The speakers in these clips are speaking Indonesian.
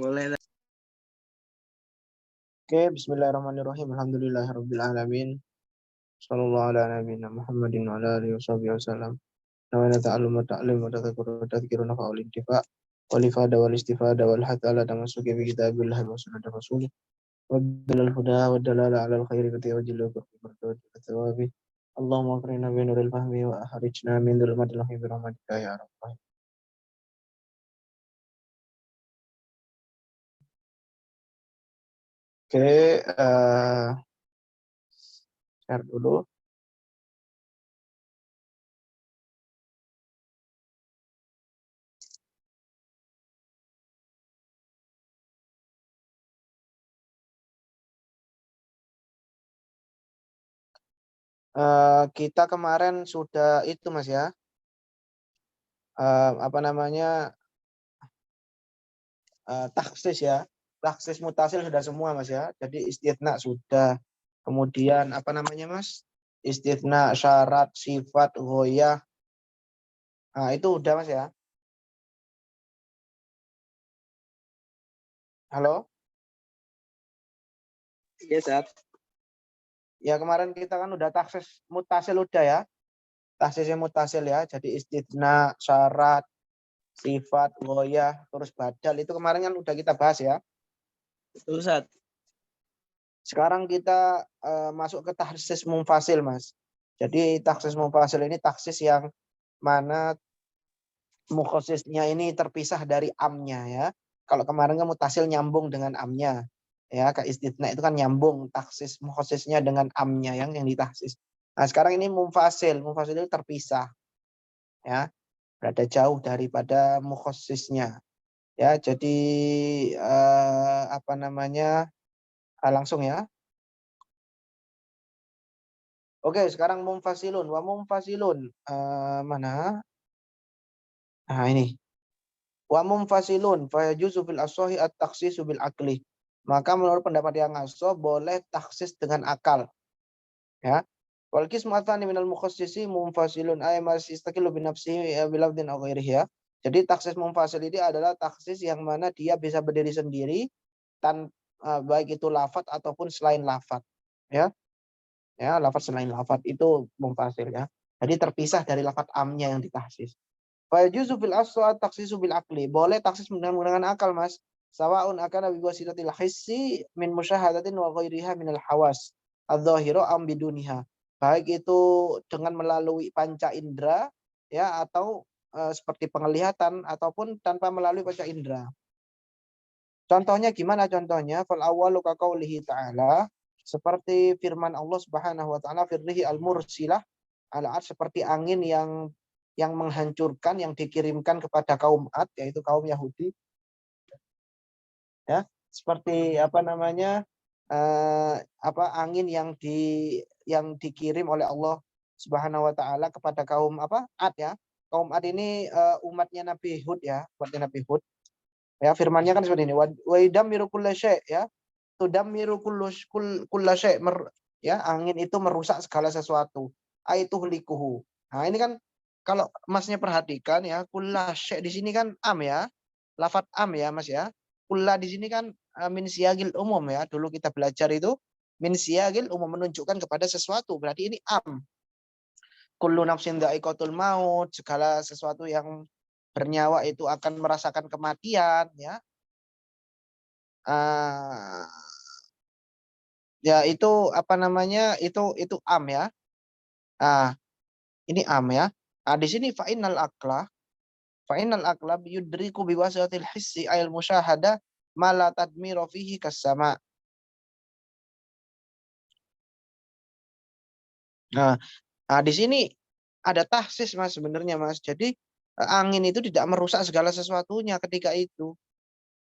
Boleh. Oke, bismillahirrahmanirrahim. Alhamdulillahirabbil alamin. Shallallahu ala nabiyina Muhammadin wa ala alihi wasallam. Namanya ta'allum wa ta'lim wa tadhakkur wa tadhkirun nafa'ul intifa' wal ifada wal istifada wal hatta ala tamassuki bi kitabillahi wa sunnati rasulih wa dalal huda wa dalala ala al khairi wa tawajjilu bi thawabi. Allahumma akrimna bi nuril fahmi wa akhrijna min dhulumatil wahmi bi rahmatika ya rabbal. Oke, share dulu. Kita kemarin sudah itu Mas ya, taksis ya, taksis mutasil sudah semua Mas ya. Jadi istitsna sudah, kemudian apa namanya Mas, istitsna, syarat, sifat, ghoyah, itu udah Mas ya. Halo? Iya, Sat. Ya kemarin kita kan udah taksis mutasil udah ya, taksisnya mutasil ya. Jadi istitsna, syarat, sifat, ghoyah, terus badal itu kemarin kan udah kita bahas ya. Betul, Sat. Sekarang kita masuk ke taksis munfasil Mas. Jadi taksis munfasil ini taksis yang mana mukhasisnya ini terpisah dari amnya ya. Kalau kemarin kan mutasil nyambung dengan amnya. Ya, ke istitsna itu kan nyambung taksis mukhasisnya dengan amnya yang ditaksis. Nah, sekarang ini munfasil. Munfasil itu terpisah. Ya. Berada jauh daripada mukhasisnya. Ya, jadi langsung ya. Oke, sekarang munfasilun. Wa munfasilun mana? Nah, ini. Wa munfasilun fa yajuzu fil asahi at-takhsisu bil aqli. Maka menurut pendapat yang ashab boleh taksis dengan akal. Ya. Wal qismu atsani minal mukhassisi munfasilun ay mas istaqilu bi nafsihi bi lafdin aw ghairihi ya. Jadi taksis munfasil ini adalah taksis yang mana dia bisa berdiri sendiri baik itu lafaz ataupun selain lafaz. Ya. Ya, lafaz selain lafaz itu munfasil ya. Jadi terpisah dari lafaz amnya yang ditaksis. Fa yajuzu fil aswa taksisu bil aqli. Boleh taksis menggunakan akal, Mas. Sawaun akana bi wasitatil hissi min musyahadatin wa ghairiha min al hawas adz-dzahira am biduniha. Baik itu dengan melalui panca indera ya atau seperti penglihatan ataupun tanpa melalui panca indera. Contohnya gimana contohnya? Fal awwalu ka qaulihi ta'ala, seperti firman Allah Subhanahu wa taala firrihi al-mursilah ala seperti angin yang menghancurkan, yang dikirimkan kepada kaum Ad, yaitu kaum Yahudi. Ya, seperti angin yang dikirim oleh Allah Subhanahu wa taala kepada kaum Ad ya. Kaum Ad ini umatnya Nabi Hud ya, umatnya Nabi Hud. Ya, firman-Nya kan seperti ini. Wa idammiru kulla syai' ya. Tudammiru kulla syai' ya, angin itu merusak segala sesuatu. Aituhlikuhu. Nah, ini kan kalau Masnya perhatikan ya, kulla syai' di sini kan am ya. Lafaz am ya, Mas ya. Kulla di sini kan min siyagil umum ya. Dulu kita belajar itu min siyagil umum menunjukkan kepada sesuatu. Berarti ini am. Kullu nafsin dha'iqatul maut, segala sesuatu yang bernyawa itu akan merasakan kematian ya. Ya itu itu am ya. Ini am ya. Di sini fa'inal aqla yudriku biwasatil hissi ayil musyahada ma la tadmira fihi kasama. Nah, di sini ada tahsis Mas sebenarnya Mas. Jadi angin itu tidak merusak segala sesuatunya ketika itu.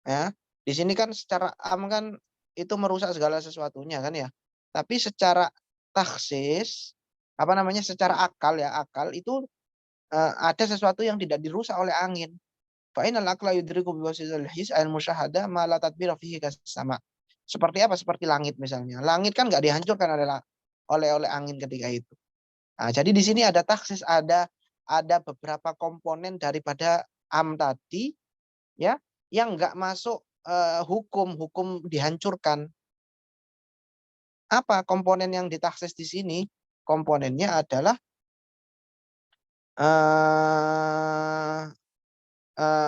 Ya. Di sini kan secara am kan itu merusak segala sesuatunya kan ya. Tapi secara taksis secara akal ya, akal itu ada sesuatu yang tidak dirusak oleh angin. Fa inal aqla yudriku biwasitil his al musyahada ma la tadbira fihi kasama. Seperti apa? Seperti langit misalnya. Langit kan nggak dihancurkan oleh angin ketika itu. Nah, jadi di sini ada taksis, ada beberapa komponen daripada am tadi ya yang nggak masuk hukum dihancurkan. Apa komponen yang ditaksis di sini? Komponennya adalah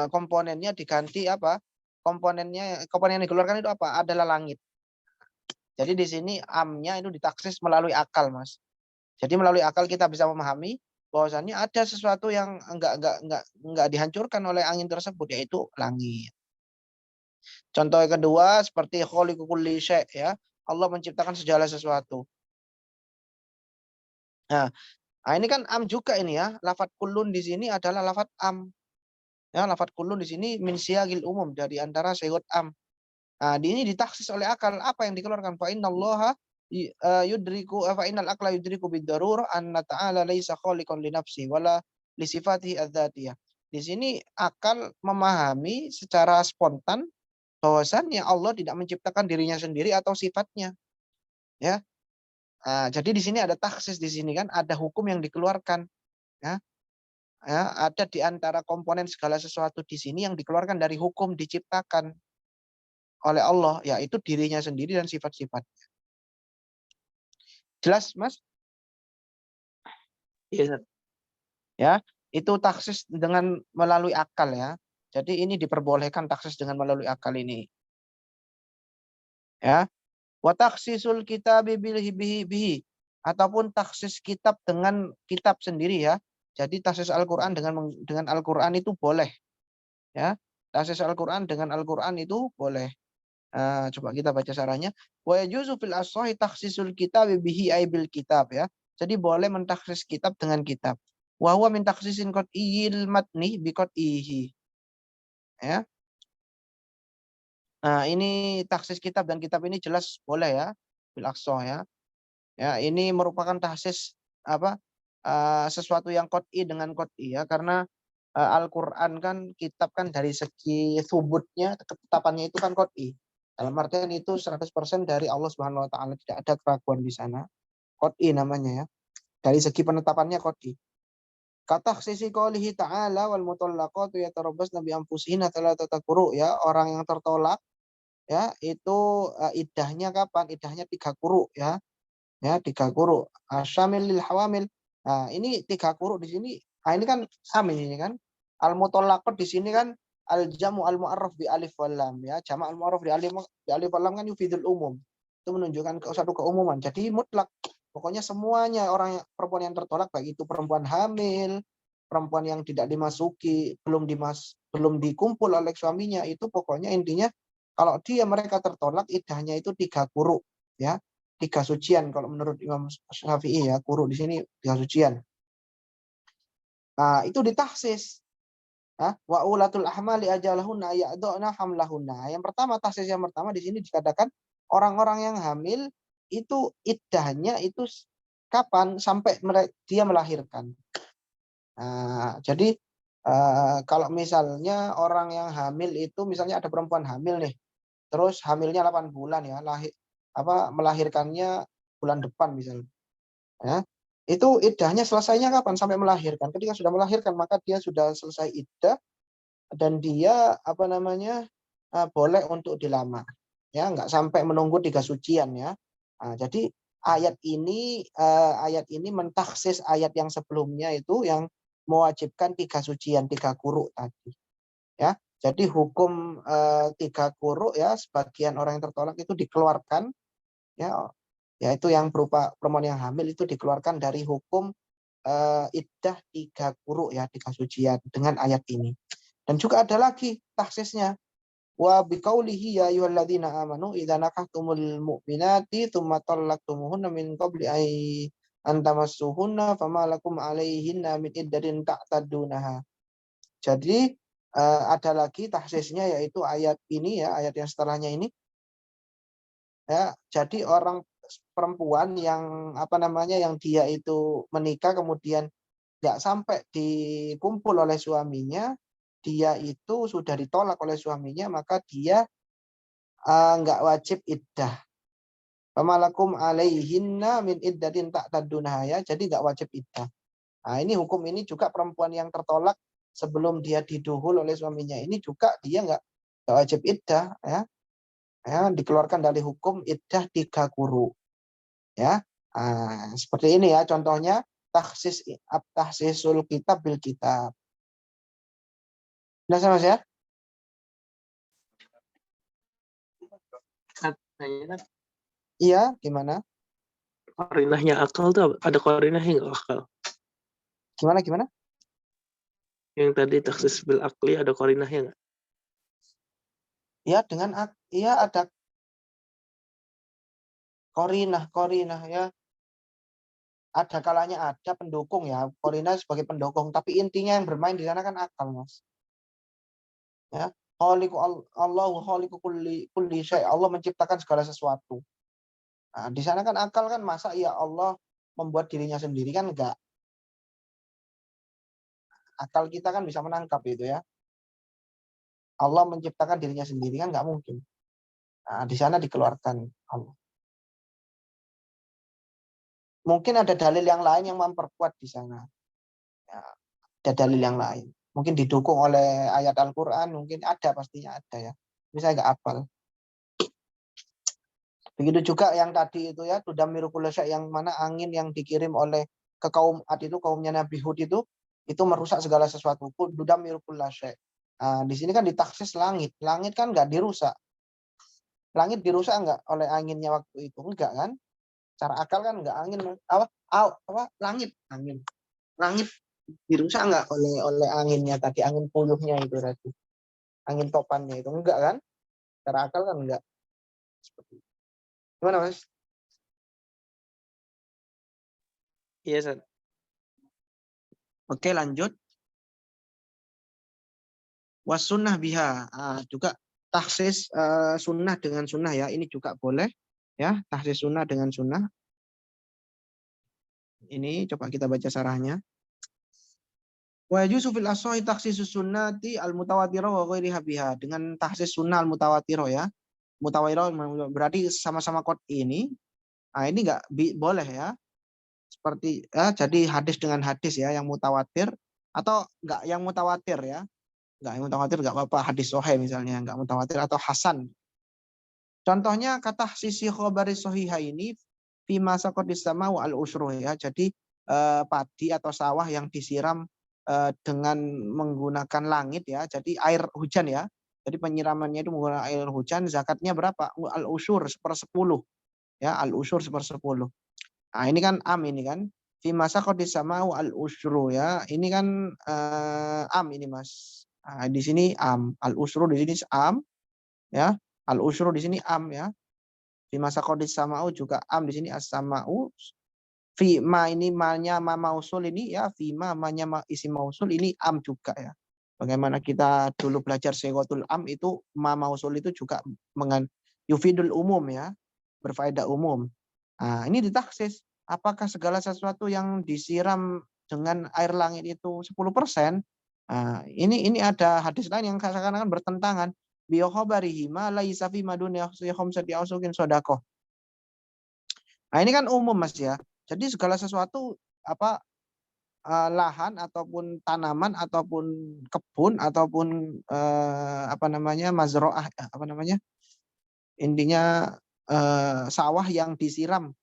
komponennya diganti apa? Komponen yang dikeluarkan itu apa? Adalah langit. Jadi di sini amnya itu ditaksis melalui akal, Mas. Jadi melalui akal kita bisa memahami bahwasannya ada sesuatu yang enggak dihancurkan oleh angin tersebut, yaitu langit. Contoh yang kedua seperti khaliqu kulli syai' ya. Allah menciptakan segala sesuatu. Nah, ini kan am juga ini ya. Lafat kullun di sini adalah lafat am. Ya, lafat kullun di sini min siyagil umum, dari antara syagut am. Nah, ini ditaksis oleh akal. Apa yang dikeluarkan? Fa innallaha yudriku fa innal aqla yudriku bid-darur anna ta'ala laisa khaliqan li nafsi wala li sifatihi adzatiyah. Di sini akal memahami secara spontan bahwasannya Allah tidak menciptakan dirinya sendiri atau sifatnya, ya. Nah, jadi di sini ada taksis, di sini kan ada hukum yang dikeluarkan, ya. Ya, ada di antara komponen segala sesuatu di sini yang dikeluarkan dari hukum diciptakan oleh Allah, yaitu dirinya sendiri dan sifat-sifat. Jelas, Mas? Iya, Ustaz. Ya, itu taksis dengan melalui akal ya. Jadi ini diperbolehkan taksis dengan melalui akal ini. Ya. Wa taksisul kitab bihi ataupun taksis kitab dengan kitab sendiri ya. Jadi taksis Al-Qur'an dengan Al-Qur'an itu boleh. Ya. Taksis Al-Qur'an dengan Al-Qur'an itu boleh. Coba kita baca caranya. Wa yajuzu fil as-sahih takhsisul kitab bihi ay bil kitab ya. Jadi boleh mentaksis kitab dengan kitab. Wa huwa min takhsisin qat'iyil matni bi qat'ihi. Ya. Nah, ini taksis kitab dan kitab ini jelas boleh ya. Bil aqsa ya. Ya, ini merupakan taksis apa? Sesuatu yang qat'i dengan qat'i ya, karena Al-Qur'an kan kitab kan dari segi subutnya, ketetapannya itu kan qat'i. Dalam artian itu 100% dari Allah Subhanahu wa taala, tidak ada keraguan di sana. Qat'i namanya ya. Dari segi penetapannya qat'i. Kata sisi qoulihi ta'ala wal mutallaqatu yatarabbasna bi anfusihinna thalathata quru ya, orang yang tertolak ya itu iddahnya kapan? Iddahnya 3 quru ya. Ya, 3 quru. Asyamil lil hawamil. Nah, ini 3 quru di sini. Nah, ini kan sama ini kan. Al mutallaqat di sini kan al jamu al mu'arraf bi alif wal lam ya. Jamak al mu'arraf bi alif wal lam kan yufidul umum. Itu menunjukkan satu keumuman. Jadi mutlak. Pokoknya semuanya perempuan yang tertolak, baik itu perempuan hamil, perempuan yang tidak dimasuki, belum dikumpul oleh suaminya, itu pokoknya intinya kalau mereka tertolak, iddahnya itu 3 quru ya. 3 sucian kalau menurut Imam Syafi'i ya, quru di sini 3 sucian. Nah, itu ditaksis. Wa ulatul ahmali ajalahunna ya'dhana hamlahunna. Yang pertama, taksis yang pertama di sini dikatakan orang-orang yang hamil itu iddahnya itu kapan? Sampai dia melahirkan. Nah, jadi kalau misalnya orang yang hamil itu, misalnya ada perempuan hamil nih, terus hamilnya 8 bulan ya, melahirkannya bulan depan misalnya. Ya. Itu iddahnya selesainya kapan? Sampai melahirkan. Ketika sudah melahirkan, maka dia sudah selesai iddah dan dia boleh untuk dilamar. Ya, nggak sampai menunggu 3 sucian ya. Nah, jadi ayat ini mentaksis ayat yang sebelumnya itu yang mewajibkan 3 sucian, 3 quru tadi. Ya. Jadi hukum 3 quru ya, sebagian orang yang tertolak itu dikeluarkan ya, yaitu yang berupa perempuan yang hamil itu dikeluarkan dari hukum iddah 3 quru ya, 3 sucian dengan ayat ini. Dan juga ada lagi taksisnya. Wa biqaulihi ya ayyuhalladzina amanu idza nakahtumul mu'minati tsumma talaqtumuhunna min qabli an tamassuhunna fama lakum 'alaihinna min iddatin ta'taddunaha. Jadi ada lagi taksisnya, yaitu ayat ini ya, ayat yang setelahnya ini. Ya, jadi orang perempuan yang yang dia itu menikah kemudian nggak sampai dikumpul oleh suaminya, dia itu sudah ditolak oleh suaminya, maka dia nggak wajib iddah. Pamalakum alaihinna min iddatin ta'taddunaha ya, jadi nggak wajib iddah. Nah, ini hukum ini juga perempuan yang tertolak sebelum dia diduhul oleh suaminya, ini juga dia nggak nggak wajib iddah, ya. Ya, dikeluarkan dari hukum iddah 3 quru, ya. Seperti ini ya contohnya, tahsisul kitab bil kitab. Nah, Mas ya? Katanya Iya, gimana? korinahnya akal tuh ada korinahnya nggak akal? Gimana? Yang tadi taksis bil akli ada korinahnya nggak? Ya, iya ada korinah ya. Ada kalanya ada pendukung ya, korinah sebagai pendukung, tapi intinya yang bermain di sana kan akal, Mas. Ya. Allahu khaliqu kulli syai. Allah menciptakan segala sesuatu. Nah, di sana kan akal kan, masa ya Allah membuat dirinya sendiri kan enggak. Akal kita kan bisa menangkap itu ya. Allah menciptakan dirinya sendiri kan enggak mungkin. Nah, di sana dikeluarkan Allah. Mungkin ada dalil yang lain yang memperkuat di sana. Ya, ada dalil yang lain. Mungkin didukung oleh ayat Al-Quran, mungkin ada, pastinya ada ya. Misalnya nggak hafal. Begitu juga yang tadi itu ya, tudamiru kulla syai', yang mana angin yang dikirim oleh ke kaum Ad itu, kaumnya Nabi Hud itu merusak segala sesuatu. Tudamiru kulla syai'. Nah, di sini kan ditaksis langit. Langit kan nggak dirusak. Langit dirusak nggak oleh anginnya waktu itu? Enggak kan? Cara akal kan nggak, angin langit langit dirusak nggak oleh anginnya tadi, angin puyuhnya itu tadi, angin topannya itu enggak kan? Cara akal kan enggak. Seperti itu. Gimana, Mas? Iya, San. Oke, lanjut. Was sunnah biha. Juga taksis sunnah dengan sunnah ya. Ini juga boleh ya, taksis sunnah dengan sunnah. Ini coba kita baca sarahnya. Wa yajuzu fil ashahi takhsisus sunnati al mutawatirah wa ghairiha biha. Dengan taksis sunnah al mutawatirah ya. Mutawatirah berarti sama-sama kod ini. Nah, ini enggak boleh ya. Seperti ya, jadi hadis dengan hadis ya yang mutawatir, atau enggak yang mutawatir ya. Enggak yang mutawatir enggak apa-apa, hadis sahih misalnya enggak mutawatir, atau hasan. Contohnya kata sisi khobari sohiha ini fi masa sama al usruh ya. Jadi padi atau sawah yang disiram dengan menggunakan langit ya. Jadi air hujan ya. Jadi penyiramannya itu menggunakan air hujan, zakatnya berapa? Al usur 1/10 ya, al usur 1/10. Nah, ini kan am ini kan. Fi masa sama al usru ya. Ini kan am ini, Mas. Nah, di sini am, al usru di sini am ya. Al usru di sini am ya. Fi masa samau juga am di sini as-samau. Fi ma ini ma-nya ma mausul ini ya, fi ma-nya ma isim mausul ini am juga ya. Bagaimana kita dulu belajar sighatul am itu, ma mausul itu juga yufidul umum ya, berfaedah umum. Nah, ini ditaksis. Apakah segala sesuatu yang disiram dengan air langit itu 10%? Nah, ini ada hadis lain yang seakan-akan bertentangan. Biokhabarihi ma laisa fi madunya khamsati ausukin sodakoh. Nah, ini kan umum, Mas ya. Jadi segala sesuatu apa lahan ataupun tanaman ataupun kebun ataupun apa namanya mazroah, apa namanya, intinya sawah yang disiram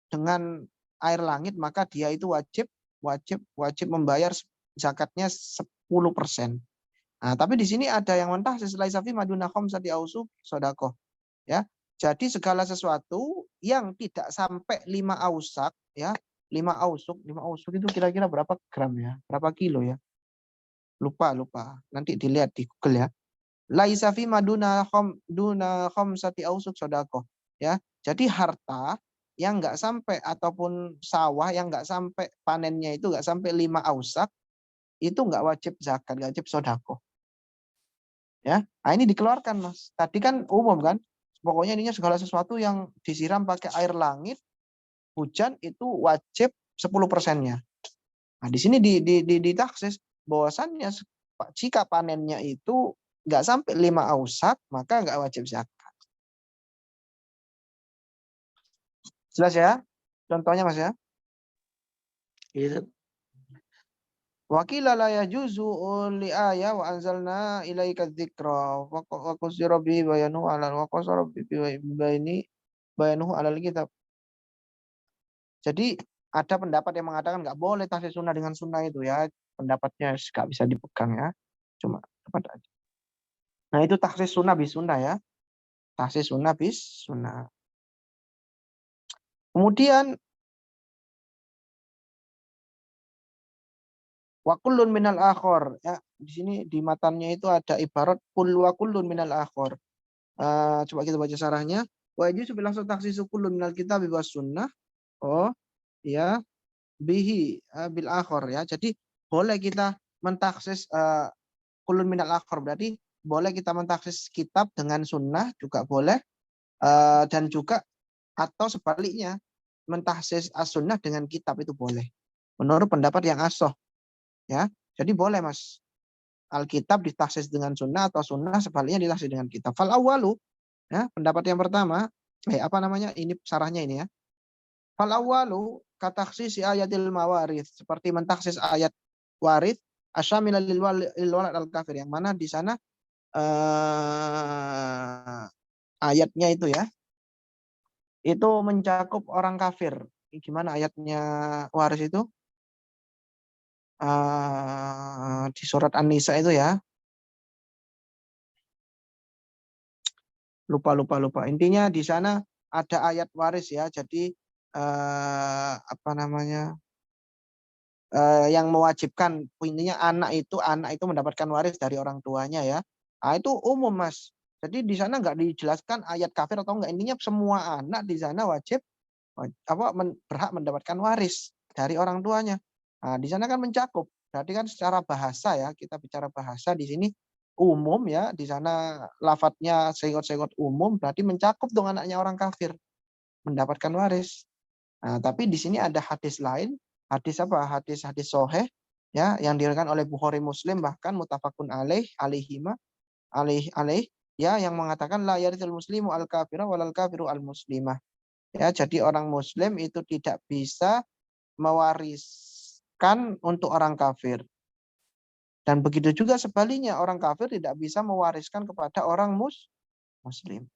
dengan air langit, maka dia itu wajib membayar zakatnya 10%. Nah, tapi di sini ada yang mentah sesuai safi maduna khamsati ausuk sodakoh ya. Jadi segala sesuatu yang tidak sampai 5 ausak ya, 5 ausuk itu kira-kira berapa gram ya? Berapa kilo ya? Lupa. Nanti dilihat di Google ya. Laisa fi maduna duna khamsati ausuk sodakoh ya. Jadi harta yang nggak sampai, ataupun sawah yang nggak sampai panennya itu nggak sampai 5 ausak, itu nggak wajib zakat, nggak wajib sodakoh. Ya, nah ini dikeluarkan, Mas. Tadi kan umum kan, pokoknya ininya segala sesuatu yang disiram pakai air langit, hujan itu wajib 10%-nya. Nah, di sini ditaksis bahwasannya jika panennya itu nggak sampai 5 ausak, maka nggak wajib zakat. Jelas ya? Contohnya, Mas ya? Iya, San. Wa qila la yajuzu li aya wa anzalna ilaika dzikra wa qusira bi bayanu ala wa qasara bi bayanuhu alal kitab. Jadi ada pendapat yang mengatakan nggak boleh taksis sunnah dengan sunnah itu ya. Pendapatnya nggak bisa dipegang ya. Cuma pendapat aja. Nah itu taksis sunnah bis sunnah ya. Taksis sunnah bis sunnah. Kemudian wa kullun minal akhor ya. Di sini di matannya itu ada ibarat kul wa kullun minal akhor. Coba kita baca sarahnya. Wa yajuzu bil taksisu kullun minal kitab was sunnah. Oh ya bihi bil akhor ya. Jadi boleh kita mentaksis kullun minal akhor, berarti boleh kita mentaksis kitab dengan sunnah juga boleh, dan juga atau sebaliknya mentaksis as-sunnah dengan kitab itu boleh. Menurut pendapat yang asoh ya. Jadi boleh Mas. Alkitab ditaksis dengan sunnah atau sunnah sebaliknya ditaksis dengan kitab. Fal awalu ya, pendapat yang pertama, apa namanya? Ini sarahnya ini ya. Fal awalu kataksisi ayatil mawarith, seperti mentaksis ayat warid asyamilal lil walad al kafir, yang mana di sana ayatnya itu ya, itu mencakup orang kafir. Gimana ayatnya waris itu? Di surat An-Nisa itu ya. Lupa. Intinya di sana ada ayat waris ya. Jadi apa namanya? Yang mewajibkan, intinya anak itu mendapatkan waris dari orang tuanya ya. Nah, itu umum Mas. Jadi di sana nggak dijelaskan ayat kafir atau enggak. Intinya semua anak di sana wajib berhak mendapatkan waris dari orang tuanya. Nah, di sana kan mencakup. Berarti kan secara bahasa ya, kita bicara bahasa di sini umum ya. Di sana lafadznya senggot-senggot umum, berarti mencakup dong anaknya orang kafir mendapatkan waris. Nah, tapi di sini ada hadis lain, hadis apa? Hadis sahih ya, yang diriwayatkan oleh Bukhari Muslim, bahkan mutafakun alaihima alaih ya, yang mengatakan la yarithul muslimu al kafira walal kafiru al muslimah. Ya, jadi orang muslim itu tidak bisa mewariskan untuk orang kafir. Dan begitu juga sebaliknya, orang kafir tidak bisa mewariskan kepada orang muslim.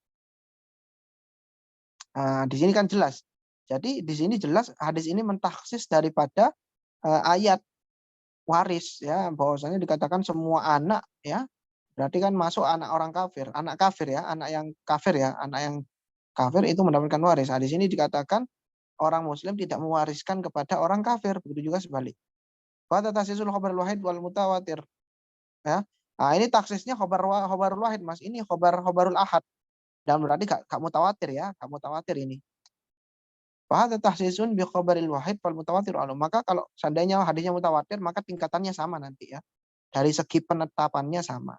Nah, di sini kan jelas. Jadi di sini jelas hadis ini mentaksis daripada ayat waris ya, bahwasanya dikatakan semua anak ya, berarti kan masuk anak orang kafir, anak kafir ya, anak yang kafir ya, anak yang kafir itu mendapatkan waris. Nah, di sini dikatakan orang muslim tidak mewariskan kepada orang kafir, begitu juga sebalik. Pada taksisul khabarul wahid wal mutawatir ya. Nah, ini taksisnya khabarul wahid Mas, ini khabarul ahad. Dan berarti gak mutawatir ya, gak mutawatir ini. Fahadha tahsisun bi khabaril wahid wal mutawatir alu. Maka kalau seandainya hadisnya mutawatir, maka tingkatannya sama nanti ya. Dari segi penetapannya sama.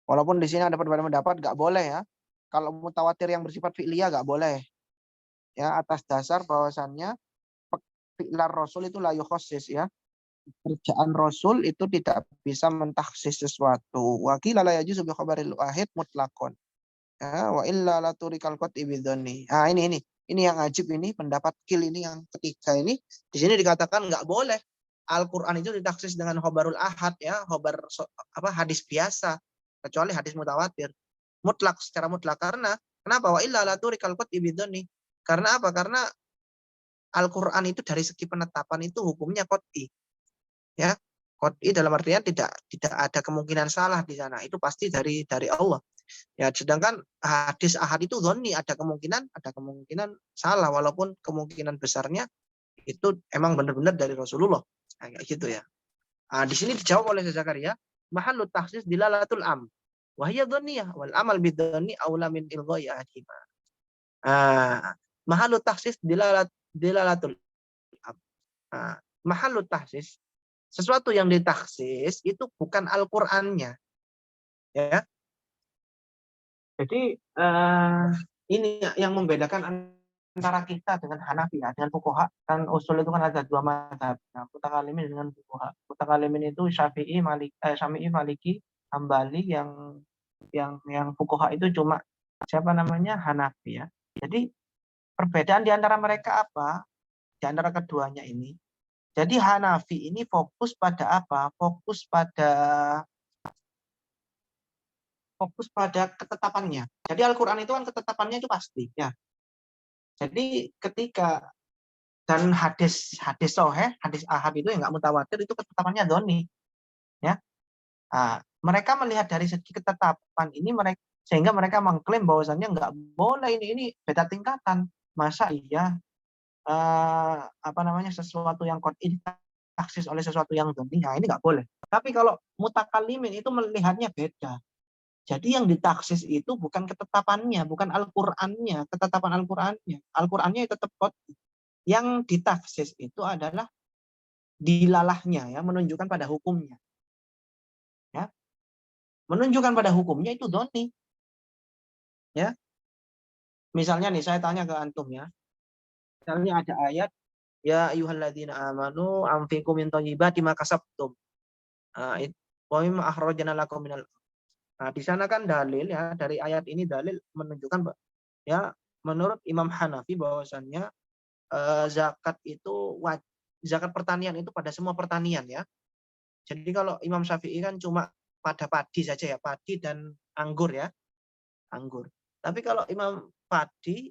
Walaupun di sini ada perbedaan pendapat, nggak boleh ya. Kalau mutawatir yang bersifat fi'liyah nggak boleh. Ya, atas dasar bahwasannya fi'lar Rasul itu la yukhassis ya. Kerjaan Rasul itu tidak bisa mentaksis sesuatu. Wa qila la yajuzu bi khabaril wahid mutlaqan. Ya, wa illa la turikal qat'i bidzanni. Nah, ini yang ajib, ini pendapat Kil ini yang ketiga ini. Di sini dikatakan nggak boleh Al-Qur'an itu ditaksis dengan khabarul ahad ya, hadis biasa, kecuali hadis mutawatir. Mutlak, secara mutlak. Karena kenapa? Wa illa la turikal qat'i bidzanni. Karena apa? Karena Al-Qur'an itu dari segi penetapan itu hukumnya qat'i. Ya. Qat'i dalam artian tidak ada kemungkinan salah di sana. Itu pasti dari Allah. Ya, sedangkan hadis ahad itu dhonni, ada kemungkinan salah, walaupun kemungkinan besarnya itu emang benar-benar dari Rasulullah. Nah, kayak gitu ya. Nah, di sini dijawab oleh Zakaria, mahallut takhsis dilalatul am. Wa hiya dhanniyah wal amal bidhanni aula min ilghai ahadima. Mahallut takhsis dilalatul am. Mahallut takhsis, sesuatu yang ditaksis itu bukan Al-Qur'annya. Ya. Jadi ini yang membedakan antara kita dengan Hanafi ya, dengan fuqaha. Kan usul itu kan ada dua mazhab. Nah, mutakalimin dengan fuqaha. Mutakalimin itu Syafi'i, Maliki, Hambali, yang yang fuqaha itu cuma siapa namanya? Hanafi ya. Jadi perbedaan di antara mereka apa? Di antara keduanya ini. Jadi Hanafi ini fokus pada apa? Fokus pada ketetapannya. Jadi Al-Qur'an itu kan ketetapannya itu pasti ya. Jadi ketika dan hadis sahih, hadis ahad itu yang nggak mutawatir itu ketetapannya dhoni ya. Nah, mereka melihat dari segi ketetapan ini sehingga mereka mengklaim bahwasannya nggak boleh ini beda tingkatan. Masa iya apa namanya sesuatu yang qat'i ditaksis oleh sesuatu yang dhoni, nah ini nggak boleh. Tapi kalau mutakalimin itu melihatnya beda. Jadi yang ditaksis itu bukan ketetapannya, bukan Al-Qur'annya, ketetapan Al-Qur'annya. Al-Qur'annya tetap qat'i. Yang ditaksis itu adalah dilalahnya ya, menunjukkan pada hukumnya. Ya. Menunjukkan pada hukumnya itu dhoni. Ya. Misalnya nih saya tanya ke antum ya. Misalnya ada ayat ya ayyuhalladzina amanu anfiqu min thayyibati ma kasabtum. Wa mimma akhrajna lakum minal. Nah, di sana kan dalil ya dari ayat ini dalil menunjukkan ya menurut Imam Hanafi bahwasannya zakat itu zakat pertanian itu pada semua pertanian ya. Jadi kalau Imam Syafi'i kan cuma pada padi saja ya, padi dan anggur ya. Anggur. Tapi kalau Imam padi,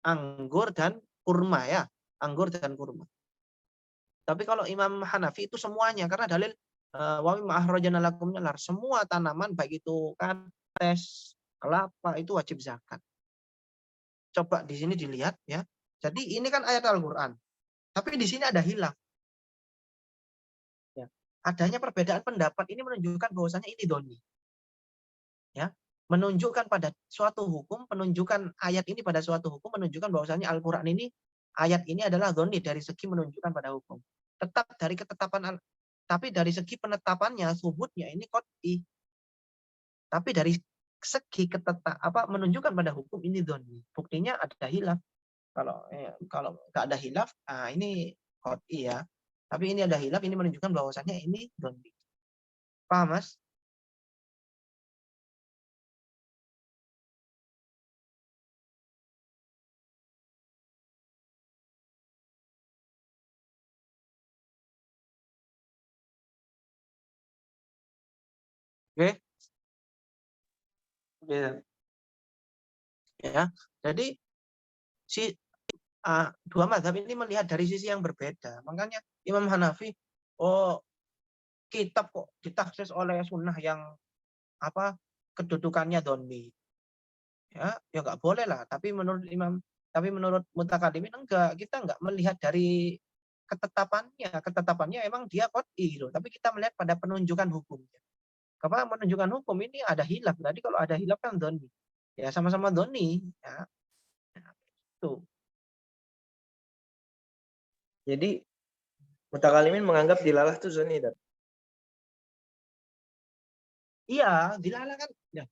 anggur dan kurma ya, anggur dan kurma. Tapi kalau Imam Hanafi itu semuanya karena dalil wa mimma akhrajna lakum minal semua tanaman baik itu kates, kelapa itu wajib zakat. Coba di sini dilihat ya. Jadi ini kan ayat Al-Qur'an. Tapi di sini ada hilaf. Ya. Adanya perbedaan pendapat ini menunjukkan bahwasanya ini dhoni. Ya. Menunjukkan pada suatu hukum, penunjukan ayat ini pada suatu hukum menunjukkan bahwasanya Al-Qur'an ini ayat ini adalah dhoni dari segi menunjukkan pada hukum. Tetap dari ketetapan tapi dari segi penetapannya subutnya ini qat'i. Tapi dari segi menunjukkan pada hukum ini dhoni. Buktinya ada hilaf. Kalau nggak ada hilaf, ini qat'i ya. Tapi ini ada hilaf, ini menunjukkan bahwasanya ini dhoni. Paham, Mas? Oke. Ya. Ya. Jadi dua mazhab ini melihat dari sisi yang berbeda. Makanya Imam Hanafi, kitab kok ditaksis oleh sunnah yang kedudukannya dhoni. Ya nggak boleh lah. Tapi menurut mutakalimin enggak. Kita enggak melihat dari ketetapannya. Ketetapannya emang dia qat'i loh. Tapi kita melihat pada penunjukan hukumnya. Menunjukkan hukum ini ada hilaf. Tadi kalau ada hilaf kan dhoni. Ya sama-sama dhoni. Ya. Tuh. Jadi mutakalimin menganggap dilalah itu dhoni. Iya, dilalah kan. Ya.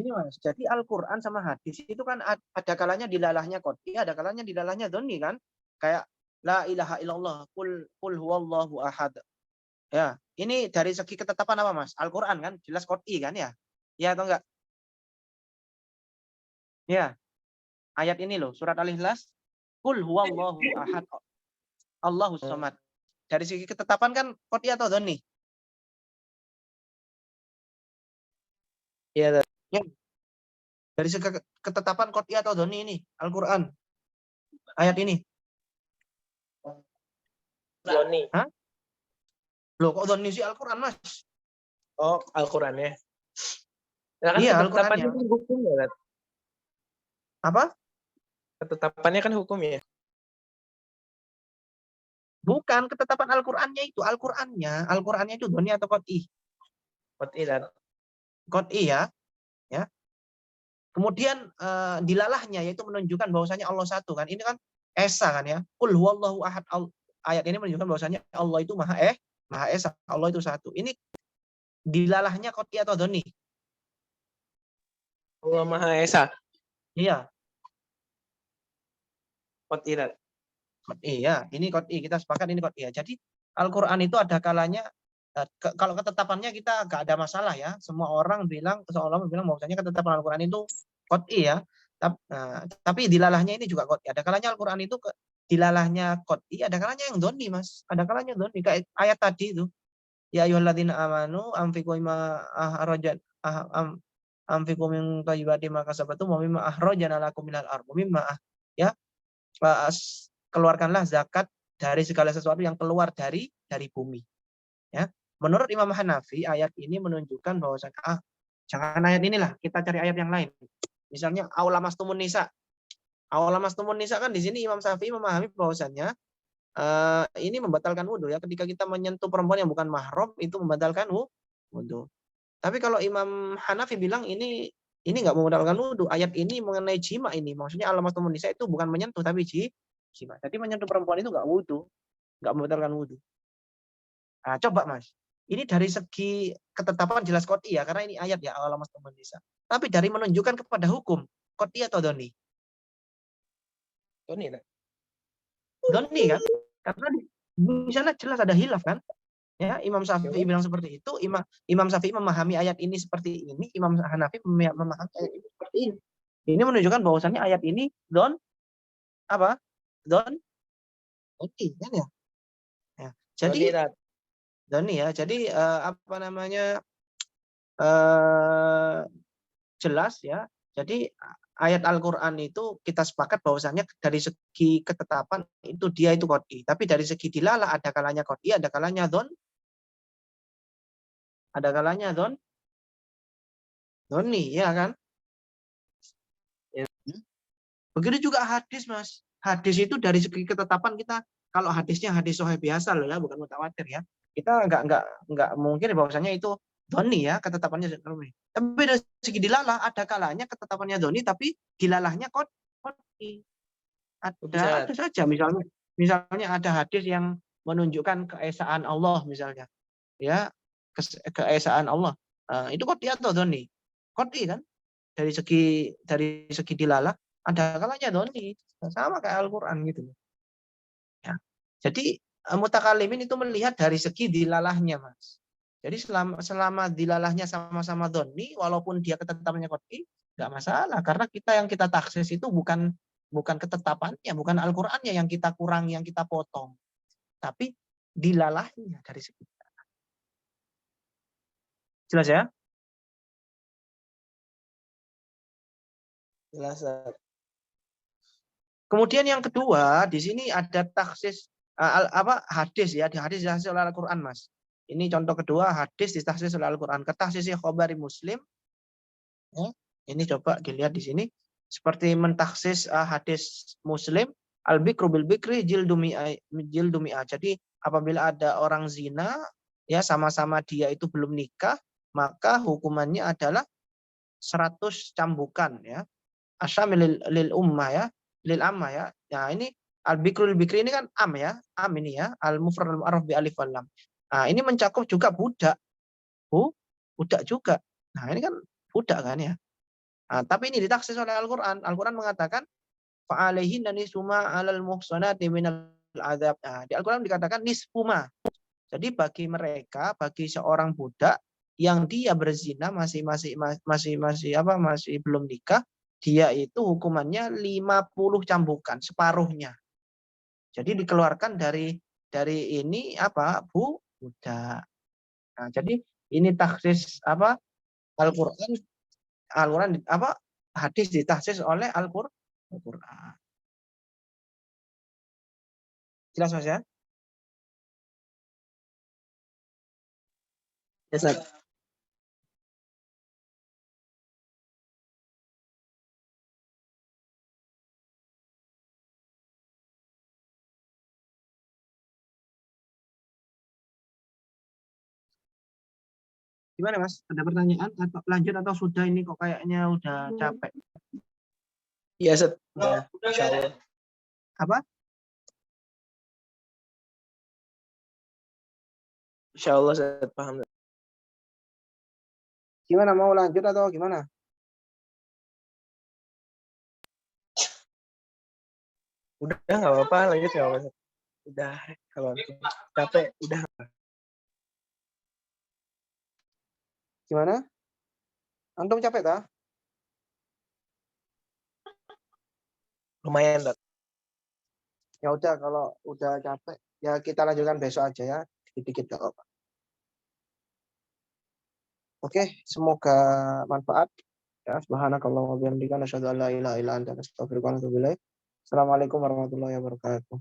Ini Mas, jadi Al-Qur'an sama hadis itu kan ada kalanya dilalahnya qat'i, ada kalanya dilalahnya dhoni kan? Kayak la ilaha illallah, qul huwallahu ahad. Ya, ini dari segi ketetapan apa Mas? Al-Qur'an kan jelas qat'i kan ya? Ya atau enggak? Ya. Ayat ini loh, surat Al-Ikhlas, qul huwallahu ahad. Allahus samad. Dari segi ketetapan kan qat'i atau dhoni? Iya. Ya. Dari segi ketetapan qat'i atau dhoni ini Al-Qur'an. Ayat ini. Dhoni. Hah? Loh kok dhoni sih Al-Qur'an, Mas? Oh, Al-Qur'annya. Ya kan Iya, ketetapannya Al-Qur'annya. kan hukum ya kan? Apa? Ketetapannya kan hukum ya. Bukan ketetapan Al-Qur'annya itu, Al-Qur'annya. Al-Qur'annya itu dhoni atau qat'i? Qat'i dan Qat'i ya. Ya. Kemudian dilalahnya yaitu menunjukkan bahwasanya Allah satu kan. Ini kan esa kan ya. Qul huwallahu ahad. Ayat ini menunjukkan bahwasanya Allah itu Maha Esa. Allah itu satu. Ini dilalahnya qat'i atau dhoni? Allah Maha Esa. Iya. Qat'i dan Qat'i ya. Ini qat'i, kita sepakat ini qat'i ya. Jadi Al-Qur'an itu ada kalanya Kalau ketetapannya kita nggak ada masalah ya. Semua ulama bilang bahwasanya ketetapan Al-Qur'an itu qot'i ya. Tapi dilalahnya ini juga qot'i. Ada kalanya Al-Qur'an itu dilalahnya qot'i, ada kalanya yang doni, Mas. Ada kalanya doni kayak ayat tadi itu. Ya ayyuhalladzina amanu anfiqu mimma anfiqu min thayyibati ma kasabtum wa mimma akhrajna lakum minal ardh. Ya, keluarkanlah zakat dari segala sesuatu yang keluar dari bumi. Ya. Menurut Imam Hanafi, ayat ini menunjukkan bahwasanya jangan ayat inilah, kita cari ayat yang lain. Misalnya aulamastumun nisa. Aulamastumun nisa kan di sini Imam Syafi'i memahami bahwasanya ini membatalkan wudhu ya. Ketika kita menyentuh perempuan yang bukan mahram itu membatalkan wudhu. Tapi kalau Imam Hanafi bilang ini nggak membatalkan wudhu. Ayat ini mengenai jima ini. Maksudnya aulamastumun nisa itu bukan menyentuh tapi jima. Jadi menyentuh perempuan itu nggak wudhu, nggak membatalkan wudhu. Nah, coba Mas. Ini dari segi ketetapan jelas qot'i ya, karena ini ayat ya awal Mas teman bisa. Tapi dari menunjukkan kepada hukum, qot'i atau doni? Doni lah. Doni kan? Karena di sana jelas ada hilaf kan? Ya, Imam Syafi'i bilang seperti itu, Imam Syafi'i memahami ayat ini seperti ini, Imam Hanafi memahami ayat ini seperti ini. Ini menunjukkan bahwasannya ayat ini doni kan ya? Ya. Jadi doni ya. Jadi apa namanya? Jelas ya. Jadi ayat Al-Qur'an itu kita sepakat bahwasanya dari segi ketetapan itu dia itu qot'i. Tapi dari segi dilalah ada kalanya qot'i, ada kalanya doni, ya kan? Ya. Begitu juga hadis, Mas. Hadis itu dari segi ketetapan kita, kalau hadisnya hadis sahih biasa loh ya, bukan mutawatir ya. Kita nggak mungkin bahwasanya itu doni ya, ketetapannya doni. Tapi dari segi dilalah ada kalanya ketetapannya doni tapi dilalahnya qot'i. Ada saja misalnya ada hadis yang menunjukkan keesaan Allah misalnya. Ya, keesaan Allah. Itu qot'i atau doni? Qot'i kan? Dari segi dilalah ada kalanya doni. Sama kayak Al-Qur'an gitu. Ya. Jadi mutakalimin itu melihat dari segi dilalahnya, Mas. Jadi selama dilalahnya sama-sama doni, walaupun dia ketetapannya qot'i, nggak masalah. Karena yang kita taksis itu bukan ketetapannya, bukan Al-Qur'annya yang kita kurangi, yang kita potong. Tapi dilalahnya dari segi. Jelas ya? Jelas. Kemudian yang kedua, di sini ada taksis hadis ya, hadis ditaksis oleh Al-Qur'an, Mas. Ini contoh kedua, hadis ditaksis oleh Al-Qur'an. Ketaksisi khabari Muslim. Ya, ini coba dilihat di sini seperti mentaksis hadis Muslim, al-bikru bil bikri jildu mi'ah. Jadi apabila ada orang zina ya sama-sama dia itu belum nikah, maka hukumannya adalah 100 cambukan ya. Asyamil lil ummah ya, lil amma ya. Nah, ini al-bikrul bikri ini kan am ya, am ini ya, al-mufrad al-mu'arraf bi alif wal lam. Nah, ini mencakup juga budak. Budak juga. Nah, ini kan budak kan ya. Nah, tapi ini ditaksis oleh Al-Qur'an. Al-Qur'an mengatakan fa'alaihin nisfuma 'alal muhsanati minal adzab. Nah, di Al-Qur'an dikatakan nisfuma. Jadi bagi mereka, bagi seorang budak yang dia berzina masih belum nikah, dia itu hukumannya 50 cambukan, separuhnya. Jadi dikeluarkan dari ini budak. Nah, jadi ini taksis Al-Qur'an hadis ditaksis oleh Al-Qur'an. Jelas Mas ya? Yes, Ustaz. Gimana Mas? Ada pertanyaan atau lanjut atau sudah ini kok kayaknya udah capek? Iya, Ustaz. Insyaallah. Apa? Insyaallah Ustaz paham. Gimana, mau lanjut atau gimana? Udah nggak apa-apa, lanjut nggak apa-apa. Udah kalau capek udah. Gimana? Antum capek tak? Lumayan, Tat. Ya udah, kalau udah capek ya kita lanjutkan besok aja ya, dikit-dikit gak apa-apa. Oke, semoga manfaat. Ya, subhanakallah wa bihamdika nasyhadu an la ilaha illa anta nastaghfiruka wa natubu ilaik. Assalamualaikum warahmatullahi wabarakatuh.